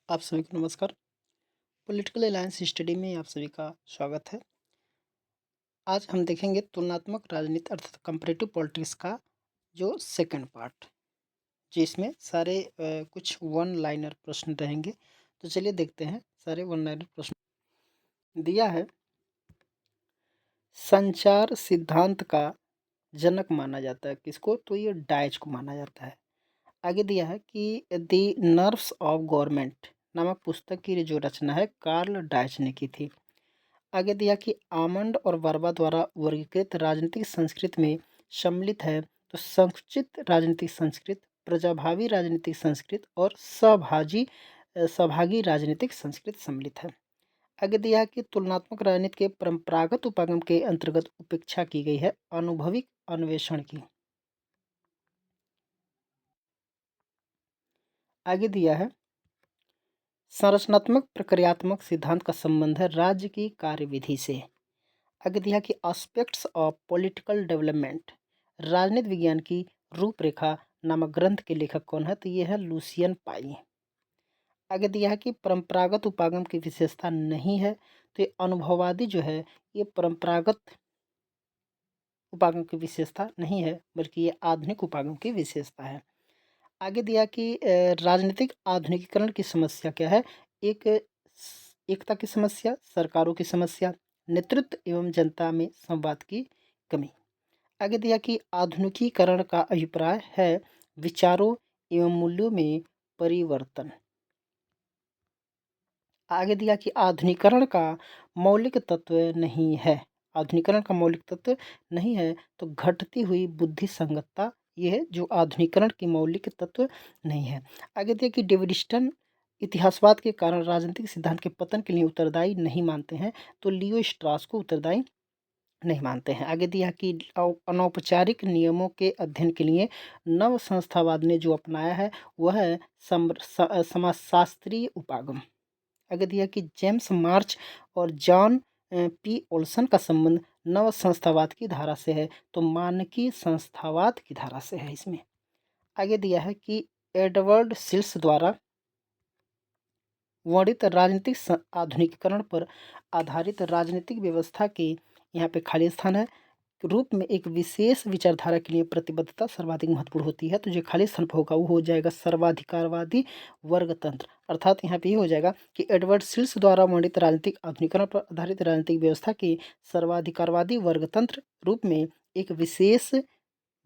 आप सभी को नमस्कार। पॉलिटिकल अलायंस स्टडी में आप सभी का स्वागत है। आज हम देखेंगे तुलनात्मक राजनीति अर्थात कंपैरेटिव पॉलिटिक्स का जो सेकंड पार्ट, जिसमें सारे कुछ वन लाइनर प्रश्न रहेंगे। तो चलिए देखते हैं सारे वन लाइनर प्रश्न। दिया है, संचार सिद्धांत का जनक माना जाता है किसको? तो ये डायच को माना जाता है। आगे दिया है कि द नर्व्स ऑफ गवर्नमेंट नामक पुस्तक की जो रचना है कार्ल डायच ने की थी। आगे दिया कि आमंड और वर्बा द्वारा वर्गीकृत राजनीतिक संस्कृत में सम्मिलित है। तो संकुचित राजनीतिक संस्कृत, प्रजाभावी राजनीतिक संस्कृत और सहभागी राजनीतिक संस्कृत सम्मिलित है। आगे दिया है कि तुलनात्मक राजनीति के परंपरागत उपागम के अंतर्गत उपेक्षा की गई है अनुभविक अन्वेषण की। आगे दिया है, संरचनात्मक प्रक्रियात्मक सिद्धांत का संबंध है राज्य की कार्यविधि से। आगे दिया कि एस्पेक्ट्स ऑफ पॉलिटिकल डेवलपमेंट, राजनीति विज्ञान की रूपरेखा नामक ग्रंथ के लेखक कौन है? तो ये है लुसियन पाई। आगे दिया है कि परंपरागत उपागम की विशेषता नहीं है। तो ये अनुभववादी जो है ये परंपरागत उपागम की विशेषता नहीं है, बल्कि ये आधुनिक उपागम की विशेषता है। आगे दिया कि राजनीतिक आधुनिकीकरण की समस्या क्या है? एक एकता की समस्या, सरकारों की समस्या, नेतृत्व एवं जनता में संवाद की कमी। आगे दिया कि आधुनिकीकरण का अभिप्राय है विचारों एवं मूल्यों में परिवर्तन। आगे दिया कि आधुनिकीकरण का मौलिक तत्व नहीं है। आधुनिकीकरण का मौलिक तत्व नहीं है तो घटती हुई बुद्धि संगतता ये है जो आधुनिकीकरण की मौलिक तत्व नहीं है। आगे दिया कि डेविडिस्टन इतिहासवाद के कारण राजनीतिक सिद्धांत के पतन के लिए उत्तरदायी नहीं मानते हैं। तो लियो स्ट्रास को उत्तरदायी नहीं मानते हैं। आगे दिया कि अनौपचारिक नियमों के अध्ययन के लिए नव संस्थावाद ने जो अपनाया है वह है समाजशास्त्रीय उपागम। आगे दिया कि जेम्स मार्च और जॉन पी ओल्सन का संबंध नव संस्थावाद की धारा से है। तो मानकीय संस्थावाद की धारा से है इसमें। आगे दिया है कि एडवर्ड सिल्स द्वारा वर्णित राजनीतिक आधुनिकीकरण पर आधारित राजनीतिक व्यवस्था के यहाँ पे खाली स्थान है रूप में एक विशेष विचारधारा के लिए प्रतिबद्धता सर्वाधिक महत्वपूर्ण होती है। तो जो खाली स्थान पर होगा वो हो जाएगा सर्वाधिकारवादी वर्गतंत्र। अर्थात यहाँ पे ये हो जाएगा कि एडवर्ड सिल्स द्वारा वर्णित राजनीतिक आधुनिकीकरण पर आधारित राजनीतिक व्यवस्था के सर्वाधिकारवादी वर्गतंत्र रूप में एक विशेष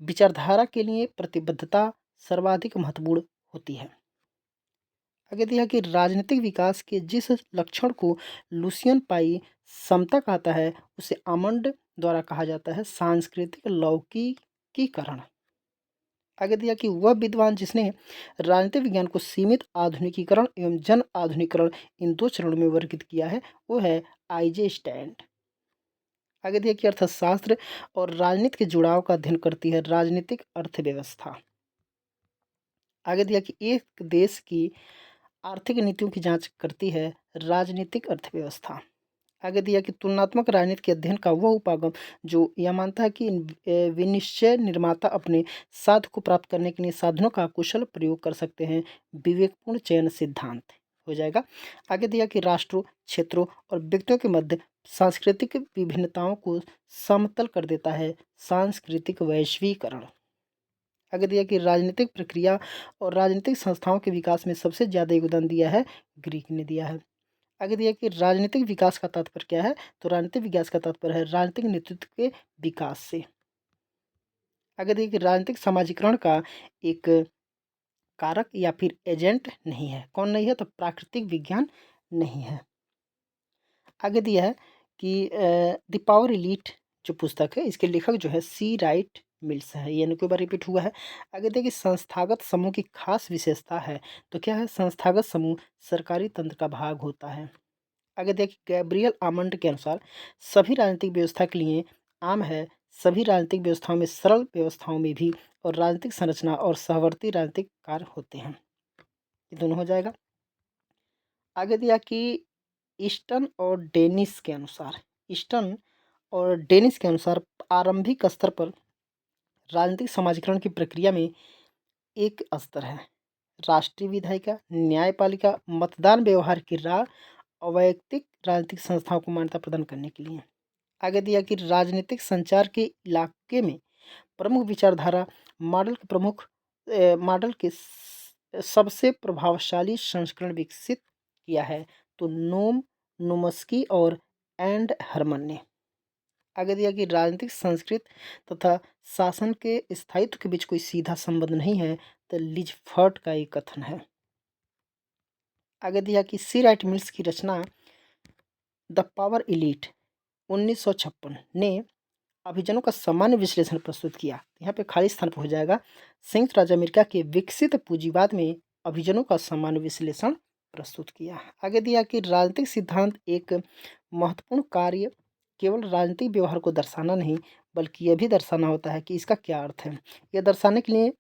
विचारधारा के लिए प्रतिबद्धता सर्वाधिक महत्वपूर्ण होती है। आगे दिया कि राजनीतिक विकास के जिस लक्षण को लुसियन पाई समता कहता है उसे आमंड द्वारा कहा जाता है सांस्कृतिक लौकिकीकरण। आगे दिया कि वह विद्वान जिसने राजनीतिक विज्ञान को सीमित आधुनिकीकरण एवं जन आधुनिकीकरण इन दो चरणों में वर्गीकृत किया है वो है आईजे स्टैंड। आगे दिया कि अर्थशास्त्र और राजनीति के जुड़ाव का अध्ययन करती है राजनीतिक अर्थव्यवस्था। आगे दिया कि एक देश की आर्थिक नीतियों की जांच करती है राजनीतिक अर्थव्यवस्था। आगे दिया कि तुलनात्मक राजनीति के अध्ययन का वह उपागम जो यह मानता है कि विनिश्चय निर्माता अपने साध को प्राप्त करने के लिए साधनों का कुशल प्रयोग कर सकते हैं विवेकपूर्ण चयन सिद्धांत हो जाएगा। आगे दिया कि राष्ट्रों, क्षेत्रों और व्यक्तियों के मध्य सांस्कृतिक विभिन्नताओं को समतल कर देता है सांस्कृतिक वैश्वीकरण। आगे दिया कि राजनीतिक प्रक्रिया और राजनीतिक संस्थाओं के विकास में सबसे ज़्यादा योगदान दिया है ग्रीक ने दिया है। आगे दिया कि राजनीतिक विकास का तात्पर्य क्या है? तो राजनीतिक विकास का तात्पर्य है राजनीतिक नेतृत्व के विकास से। आगे दिया कि राजनीतिक समाजीकरण का एक कारक या फिर एजेंट नहीं है। कौन नहीं है? तो प्राकृतिक विज्ञान नहीं है। आगे दिया है कि द पावर एलीट जो पुस्तक है इसके लेखक जो है सी राइट मिल्स है। ये एक बार रिपीट हुआ है। आगे देखिए संस्थागत समूह की खास विशेषता है। तो क्या है? संस्थागत समूह सरकारी तंत्र का भाग होता है। आगे देखिए गैब्रियल आमंड के अनुसार सभी राजनीतिक व्यवस्था के लिए आम है सभी राजनीतिक व्यवस्थाओं में सरल व्यवस्थाओं में भी और राजनीतिक संरचना और सहवर्ती राजनीतिक कार्य होते हैं। ये दोनों हो जाएगा। आगे दिया कि ईस्टर्न और डेनिस के अनुसार ईस्टर्न और डेनिस के अनुसार आरंभिक स्तर पर राजनीतिक समाजीकरण की प्रक्रिया में एक स्तर है राष्ट्रीय विधायिका, न्यायपालिका, मतदान व्यवहार की राय, अवैयक्तिक राजनीतिक संस्थाओं को मान्यता प्रदान करने के लिए। आगे दिया कि राजनीतिक संचार के इलाके में प्रमुख विचारधारा मॉडल के सबसे प्रभावशाली संस्करण विकसित किया है, तो नोम नोमस्की और एंड हरमन ने। आगे दिया कि राजनीतिक संस्कृति तथा शासन के स्थायित्व के बीच कोई सीधा संबंध नहीं है, तो लिजफर्ड का ये कथन है। आगे दिया कि सी राइट मिल्स की रचना द पावर इलीट 1956 ने अभिजनों का सामान्य विश्लेषण प्रस्तुत किया। यहाँ पे खाली स्थान पर हो जाएगा, संयुक्त राज्य अमेरिका के विकसित पूंजीवाद में अभिजनों का सामान्य विश्लेषण प्रस्तुत किया। आगे दिया कि राजनीतिक सिद्धांत एक महत्वपूर्ण कार्य केवल राजनीतिक व्यवहार को दर्शाना नहीं, बल्कि यह भी दर्शाना होता है कि इसका क्या अर्थ है। यह दर्शाने के लिए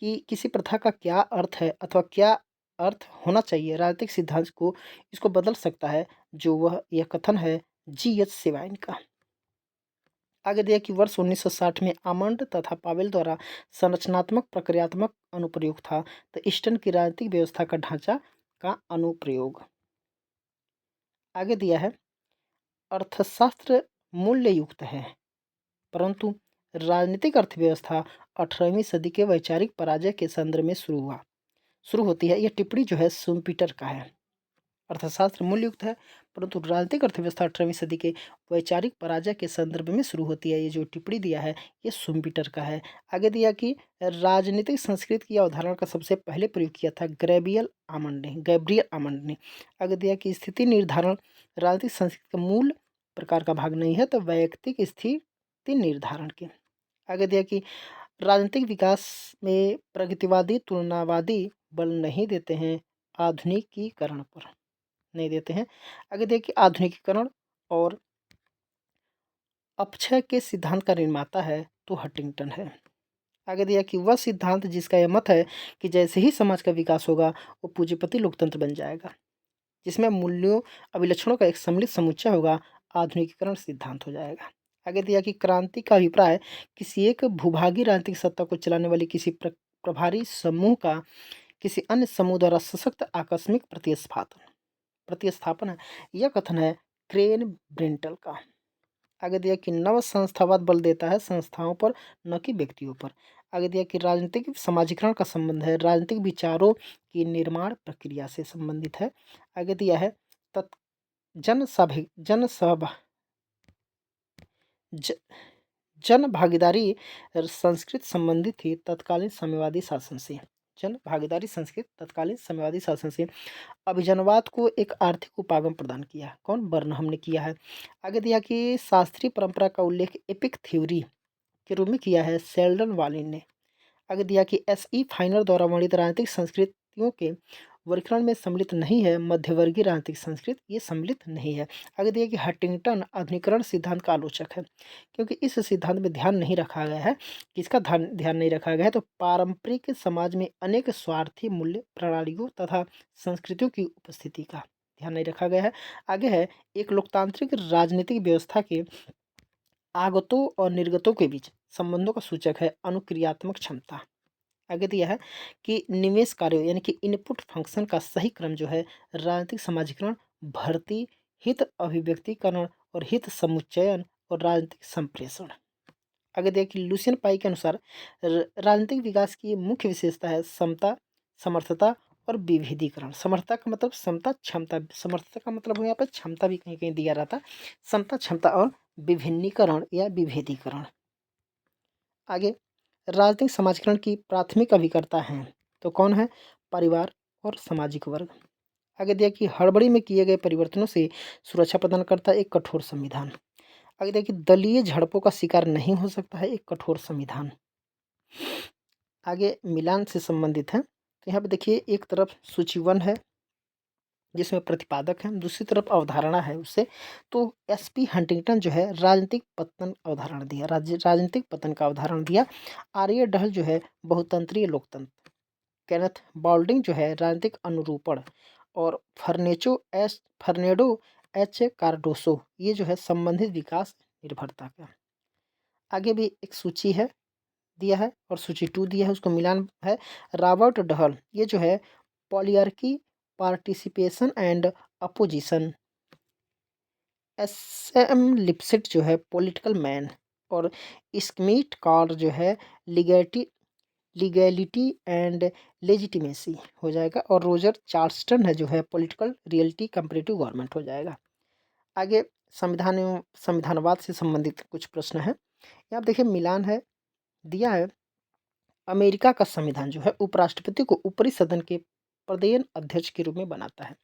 कि किसी प्रथा का क्या अर्थ है अथवा क्या अर्थ होना चाहिए, राजनीतिक सिद्धांत को इसको बदल सकता है, जो वह यह कथन है जी.एच. सेवाइन का। आगे दिया कि वर्ष 1960 में आमंड तथा पावेल द्वारा संरचनात्मक प्रक्रियात्मक अनुप्रयोग था, तो ईस्टर्न की राजनीतिक व्यवस्था का ढांचा का अनुप्रयोग। आगे दिया है अर्थशास्त्र मूल्य युक्त है, परंतु राजनीतिक अर्थव्यवस्था 18वीं सदी के वैचारिक पराजय के संदर्भ में शुरू होती है। यह टिप्पणी जो है शुम्पीटर का है। अर्थशास्त्र मूल्ययुक्त है, परंतु राजनीतिक अर्थव्यवस्था 18वीं सदी के वैचारिक पराजय के संदर्भ में शुरू होती है। ये जो टिप्पणी दिया है ये शुम्पीटर का है। आगे दिया कि राजनीतिक संस्कृति की अवधारणा का सबसे पहले प्रयोग किया था गैब्रियल आमंड ने। आगे दिया कि स्थिति निर्धारण राजनीतिक संस्कृति का मूल प्रकार का भाग नहीं है, तो वैयक्तिक स्थिति निर्धारण के। आगे दिया कि राजनीतिक विकास में प्रगतिवादी तुलनावादी बल नहीं देते हैं, आधुनिकीकरण पर नहीं देते हैं। आगे देखिए आधुनिकीकरण और अपक्षय के सिद्धांत का निर्माता है तो हंटिंगटन है। आगे दिया कि वह सिद्धांत जिसका यह मत है कि जैसे ही समाज का विकास होगा वो पूंजीपति लोकतंत्र बन जाएगा, जिसमें मूल्यों अभिलक्षणों का एक सम्मिलित समुच्चय होगा, आधुनिकीकरण सिद्धांत हो जाएगा। आगे दिया कि क्रांति का अभिप्राय किसी एक भूभागी राजनीतिक सत्ता को चलाने वाले किसी प्रभारी समूह का किसी अन्य समूह द्वारा सशक्त आकस्मिक प्रतिस्थापन है। यह कथन है क्रेन ब्रेंटल का। आगे दिया कि नव संस्थावाद बल देता है संस्थाओं पर, न कि व्यक्तियों पर। आगे दिया कि राजनीतिक समाजीकरण का संबंध है राजनीतिक विचारों की निर्माण प्रक्रिया से संबंधित है। आगे दिया है जन भागीदारी संस्कृत संबंधित थी तत्कालीन साम्यवादी शासन से। जन भागीदारी संस्कृत तत्कालीन साम्यवादी शासन से अभिजनवाद को एक आर्थिक उपागम प्रदान किया। कौन? बर्नहम ने किया है। आगे दिया कि शास्त्रीय परंपरा का उल्लेख एपिक थ्योरी के रूप में किया है सेल्डन वालिन ने। आगे दिया कि एस.ई. फाइनर द्वारा वर्णित राजनीतिक संस्कृतियों के वर्गीकरण में सम्मिलित नहीं है मध्यवर्गीय राजनीतिक संस्कृति, ये सम्मिलित नहीं है। आगे दिया कि हंटिंगटन आधुनिकीकरण सिद्धांत का आलोचक है, क्योंकि इस सिद्धांत में ध्यान नहीं रखा गया है। किसका ध्यान नहीं रखा गया है? तो पारंपरिक समाज में अनेक स्वार्थी मूल्य प्रणालियों तथा संस्कृतियों की उपस्थिति का ध्यान नहीं रखा गया है। आगे है एक लोकतांत्रिक राजनीतिक व्यवस्था के आगतों और निर्गतों के बीच संबंधों का सूचक है अनुक्रियात्मक क्षमता। आगे दिया है कि निवेश कार्यों यानी कि इनपुट फंक्शन का सही क्रम जो है राजनीतिक समाजीकरण, भर्ती, हित अभिव्यक्तिकरण और हित समुच्चयन और राजनीतिक संप्रेषण। आगे दिया कि लुसियन पाई के अनुसार राजनीतिक विकास की मुख्य विशेषता है समता, समर्थता और विभेदीकरण। समर्थता का मतलब समता, क्षमता, समर्थता का मतलब यहाँ पर क्षमता भी कहीं कहीं दिया रहता, समता, क्षमता और विभिन्नीकरण या विभेदीकरण। आगे राजनीतिक समाजीकरण की प्राथमिक अभिकर्ता हैं तो कौन है? परिवार और सामाजिक वर्ग। आगे दिया कि हड़बड़ी में किए गए परिवर्तनों से सुरक्षा प्रदान करता है एक कठोर संविधान। आगे दिया कि दलीय झड़पों का शिकार नहीं हो सकता है एक कठोर संविधान। आगे मिलान से संबंधित है, तो यहाँ पे देखिए एक तरफ सूची 1 है जिसमें प्रतिपादक है, दूसरी तरफ अवधारणा है उससे। तो एस.पी. हंटिंगटन जो है राजनीतिक पतन अवधारणा दिया, राजनीतिक पतन का अवधारण दिया। आर्य डहल जो है बहुतंत्रीय लोकतंत्र, केनेथ बाल्डिंग जो है राजनीतिक अनुरूपण, और फर्नेडो एच कार्डोसो ये जो है संबंधित विकास निर्भरता का। आगे भी एक सूची है दिया है और सूची 2 दिया है, उसको मिलान है। रॉबर्ट डहल, ये जो है polyarchy, participation and opposition. S M Lipset जो है पॉलिटिकल मैन, और स्मिथ कार्ड जो है लीगैलिटी लीगैलिटी एंड लेजिटिमेसी हो जाएगा, और रोजर चार्ल्सटन है जो है पॉलिटिकल रियलिटी कंपैरेटिव गवर्नमेंट हो जाएगा। आगे संविधान एवं संविधानवाद से संबंधित कुछ प्रश्न है। यहाँ आप देखिए मिलान है दिया है। अमेरिका का संविधान जो है उपराष्ट्रपति को ऊपरी सदन के प्रदेन अध्यक्ष के रूप में बनाता है।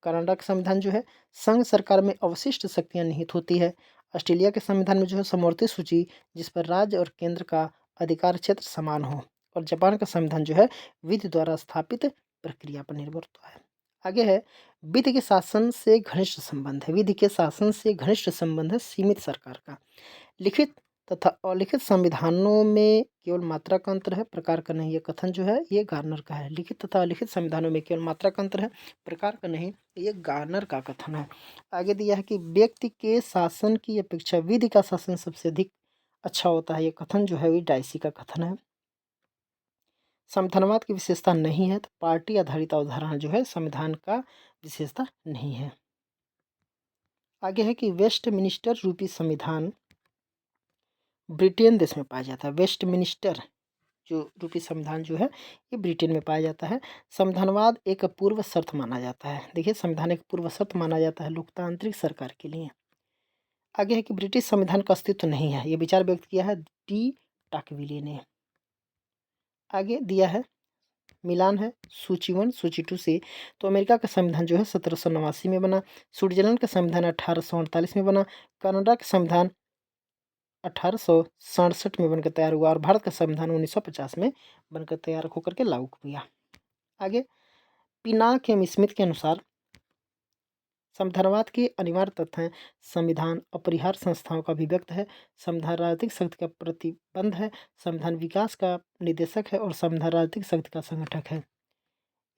कनाडा का संविधान जो है संघ सरकार में अवशिष्ट शक्तियां निहित होती है। ऑस्ट्रेलिया के संविधान में जो है समवर्ती सूची जिस पर राज्य और केंद्र का अधिकार क्षेत्र समान हो। और जापान का संविधान जो है विधि द्वारा स्थापित प्रक्रिया पर निर्भर होता है। आगे है विधि के शासन से घनिष्ठ संबंध है। विधि के शासन से घनिष्ठ संबंध है सीमित सरकार का। लिखित तथा अलिखित संविधानों में केवल मात्रा का अंतर है, प्रकार का नहीं। ये कथन जो है ये गार्नर का है। लिखित तथा अलिखित संविधानों में केवल मात्रा का अंतर है, प्रकार का नहीं। ये गार्नर का कथन है। आगे दिया है कि व्यक्ति के शासन की अपेक्षा विधि का शासन सबसे अधिक अच्छा होता है। ये कथन जो है ये डाइसी का कथन है। संविधानवाद की विशेषता नहीं है, तो पार्टी आधारित अवधारणा जो है संविधान का विशेषता नहीं है। आगे है कि वेस्टमिनिस्टर रूपी संविधान ब्रिटेन देश में पाया जाता है। वेस्टमिनिस्टर जो रूपी संविधान जो है ये ब्रिटेन में पाया जाता है। संविधानवाद एक पूर्व शर्त माना जाता है। देखिए संविधान एक पूर्व शर्त माना जाता है लोकतांत्रिक सरकार के लिए। आगे है कि ब्रिटिश संविधान का अस्तित्व नहीं है। ये विचार व्यक्त किया है डी टाकविले ने। आगे दिया है मिलान है सूची 1 सूची 2 से। तो अमेरिका का संविधान जो है 1789 में बना। स्विट्जरलैंड का संविधान 1848 में बना। कनाडा का संविधान 1867 में बनकर तैयार हुआ, और भारत का संविधान 1950 में बनकर तैयार होकर के लागू किया। आगे पिनाक एवं स्मिथ के अनुसार संविधानवाद के अनिवार्य तथ्य हैं। संविधान अपरिहार्य संस्थाओं का अभिव्यक्त है। संविधान राजनीतिक शक्ति का प्रतिबंध है। संविधान विकास का निर्देशक है, और संविधान राजनीतिक शक्ति का संगठक है।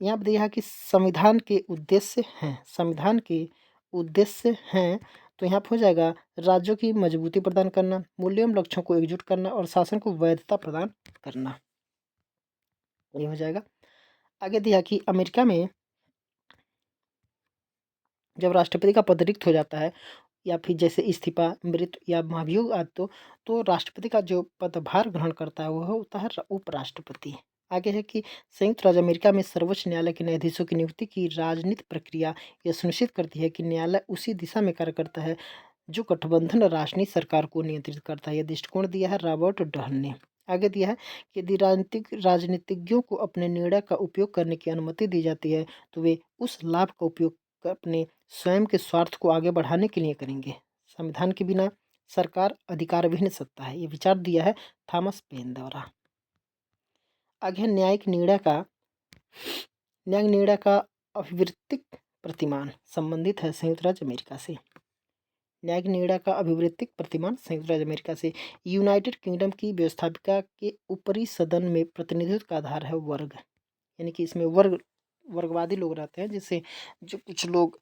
यहाँ पर दिया है कि संविधान के उद्देश्य हैं। संविधान के उद्देश्य हैं तो यहाँ पर हो जाएगा राज्यों की मजबूती प्रदान करना, मूल्यों एवं लक्ष्यों को एकजुट करना, और शासन को वैधता प्रदान करना, ये हो जाएगा। आगे दिया कि अमेरिका में जब राष्ट्रपति का पद रिक्त हो जाता है, या फिर जैसे इस्तीफा, मृत्यु या महाभियोग आदि, तो राष्ट्रपति का जो पदभार ग्रहण करता है वह होता है उपराष्ट्रपति। आगे है कि संयुक्त राज्य अमेरिका में सर्वोच्च न्यायालय के न्यायाधीशों की नियुक्ति की राजनीतिक प्रक्रिया यह सुनिश्चित करती है कि न्यायालय उसी दिशा में कार्य करता है जो गठबंधन राजनीतिक सरकार को नियंत्रित करता है। यह दृष्टिकोण दिया है रॉबर्ट डहल ने। आगे दिया है कि यदि राजनीतिज्ञों को अपने निर्णय का उपयोग करने की अनुमति दी जाती है तो वे उस लाभ का उपयोग अपने स्वयं के स्वार्थ को आगे बढ़ाने के लिए करेंगे। संविधान के बिना सरकार अधिकारविहीन सत्ता है। ये विचार दिया है थॉमस पेन द्वारा। आगे न्यायिक निर्णय का अभिवृत्तिक प्रतिमान संबंधित है संयुक्त राज्य अमेरिका से। न्यायिक निर्णय का अभिवृत्तिक प्रतिमान संयुक्त राज्य अमेरिका से। यूनाइटेड किंगडम की व्यवस्थापिका के ऊपरी सदन में प्रतिनिधित्व का आधार है वर्ग, यानी कि इसमें वर्गवादी लोग रहते हैं, जिससे जो कुछ लोग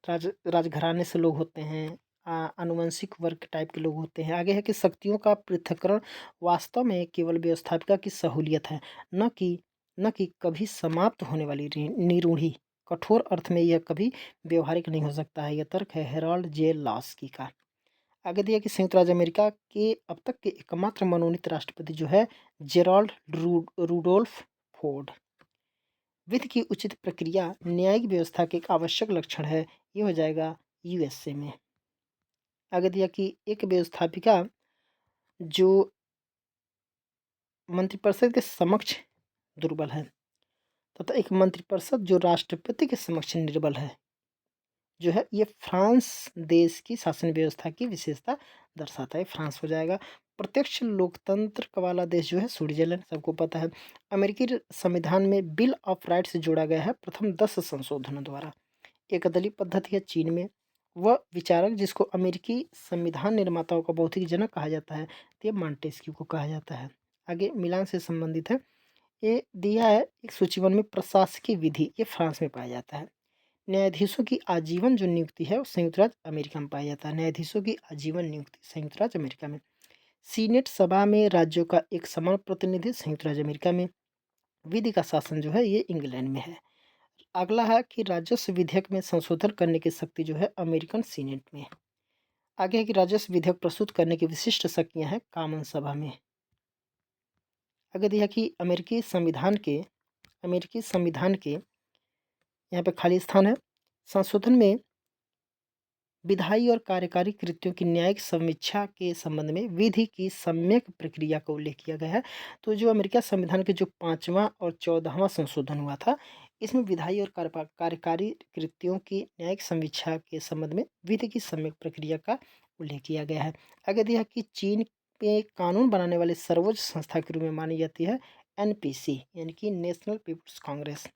राजघराने से लोग होते हैं, आनुवंशिक वर्ग टाइप के लोग होते हैं। आगे है कि शक्तियों का पृथक्करण वास्तव में केवल व्यवस्थापिका की सहूलियत है, न कि कभी समाप्त होने वाली निरूढ़ी। कठोर अर्थ में यह कभी व्यवहारिक नहीं हो सकता है। यह तर्क है हेराल्ड जे लॉस्की का। आगे दिया कि संयुक्त राज्य अमेरिका के अब तक के एकमात्र मनोनीत राष्ट्रपति जो है जेराल्ड रूडोल्फ फोर्ड। विधि की उचित प्रक्रिया न्यायिक व्यवस्था के एक आवश्यक लक्षण है। ये हो जाएगा यूएसए में। आगे दिया कि एक व्यवस्थापिका जो मंत्रिपरिषद के समक्ष दुर्बल है, तथा एक मंत्रिपरिषद जो राष्ट्रपति के समक्ष निर्बल है, जो है ये फ्रांस देश की शासन व्यवस्था की विशेषता दर्शाता है। फ्रांस हो जाएगा। प्रत्यक्ष लोकतंत्र वाला देश जो है स्विट्जरलैंड, सबको पता है। अमेरिकी संविधान में बिल ऑफ राइट्स जोड़ा गया है प्रथम 10 संशोधनों द्वारा। एक दलीय पद्धति है चीन में। वह विचारक जिसको अमेरिकी संविधान निर्माताओं का बौद्धिक जनक कहा जाता है, तो ये मॉन्टेस्क्यू को कहा जाता है। आगे मिलान से संबंधित है। ये दिया है एक सूची 1 में प्रशासकीय विधि, ये फ्रांस में पाया जाता है। न्यायाधीशों की आजीवन जो नियुक्ति है वो संयुक्त राज्य अमेरिका में पाया जाता है। न्यायाधीशों की आजीवन नियुक्ति संयुक्त राज्य अमेरिका में। सीनेट सभा में राज्यों का एक समान प्रतिनिधि संयुक्त राज्य अमेरिका में। विधि का शासन जो है ये इंग्लैंड में है। अगला है कि राजस्व विधेयक में संशोधन करने की शक्ति जो है अमेरिकन सीनेट में। आगे है कि राजस्व विधेयक प्रस्तुत करने की विशिष्ट शक्तियाँ हैं कॉमन सभा में। आगे दिया कि अमेरिकी संविधान के यहाँ पे खाली स्थान है। संशोधन में विधायी और कार्यकारी कृत्यों की न्यायिक समीक्षा के संबंध में विधि की सम्यक प्रक्रिया का उल्लेख किया गया है। तो जो अमेरिका संविधान के जो 5वां और 14वां संशोधन हुआ था, इसमें विधायी और कार्यकारी कृत्यों की न्यायिक समीक्षा के संबंध में विधि की सम्यक प्रक्रिया का उल्लेख किया गया है। आगे दिया कि चीन में कानून बनाने वाले सर्वोच्च संस्था के रूप में मानी जाती है एनपीसी यानी कि नेशनल पीपुल्स कांग्रेस।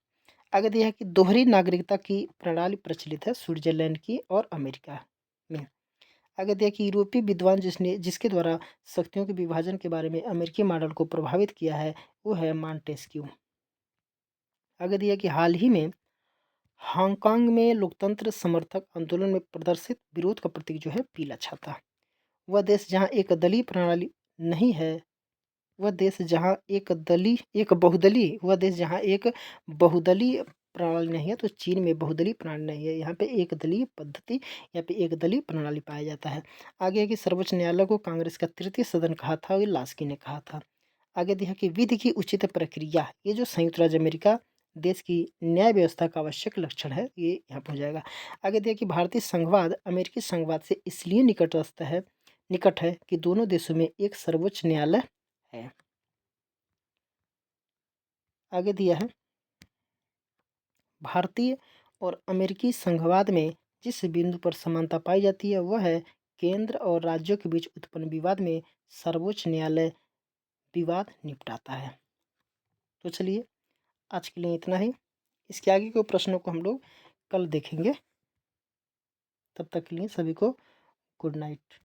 आगे दिया है कि दोहरी नागरिकता की प्रणाली प्रचलित है स्विट्जरलैंड की और अमेरिका में। आगे दिया कि यूरोपीय विद्वान जिसके द्वारा शक्तियों के विभाजन के बारे में अमेरिकी मॉडल को प्रभावित किया है वो है मॉन्टेस्क्यू। आगे दिया कि हाल ही में हांगकांग में लोकतंत्र समर्थक आंदोलन में प्रदर्शित विरोध का प्रतीक जो है पीला छाता। वह देश जहाँ एक दलीय प्रणाली नहीं है वह देश जहाँ एक बहुदलीय प्रणाली नहीं है, तो चीन में बहुदलीय प्रणाली नहीं है। यहाँ पे एक दलीय पद्धति, यहाँ पे एक दलीय प्रणाली पाया जाता है। आगे है कि सर्वोच्च न्यायालय को कांग्रेस का तृतीय सदन कहा था और ये लास्की ने कहा था। आगे दिया कि विधि की उचित प्रक्रिया, ये जो संयुक्त राज्य अमेरिका देश की न्याय व्यवस्था का आवश्यक लक्षण है, ये यहाँ पर हो जाएगा। आगे दिया कि भारतीय संघवाद अमेरिकी संघवाद से इसलिए निकट है कि दोनों देशों में एक सर्वोच्च न्यायालय है। आगे दिया है भारतीय और अमेरिकी संघवाद में जिस बिंदु पर समानता पाई जाती है वह है केंद्र और राज्यों के बीच उत्पन्न विवाद में सर्वोच्च न्यायालय विवाद निपटाता है। तो चलिए आज के लिए इतना ही। इसके आगे के प्रश्नों को हम लोग कल देखेंगे। तब तक के लिए सभी को गुड नाइट।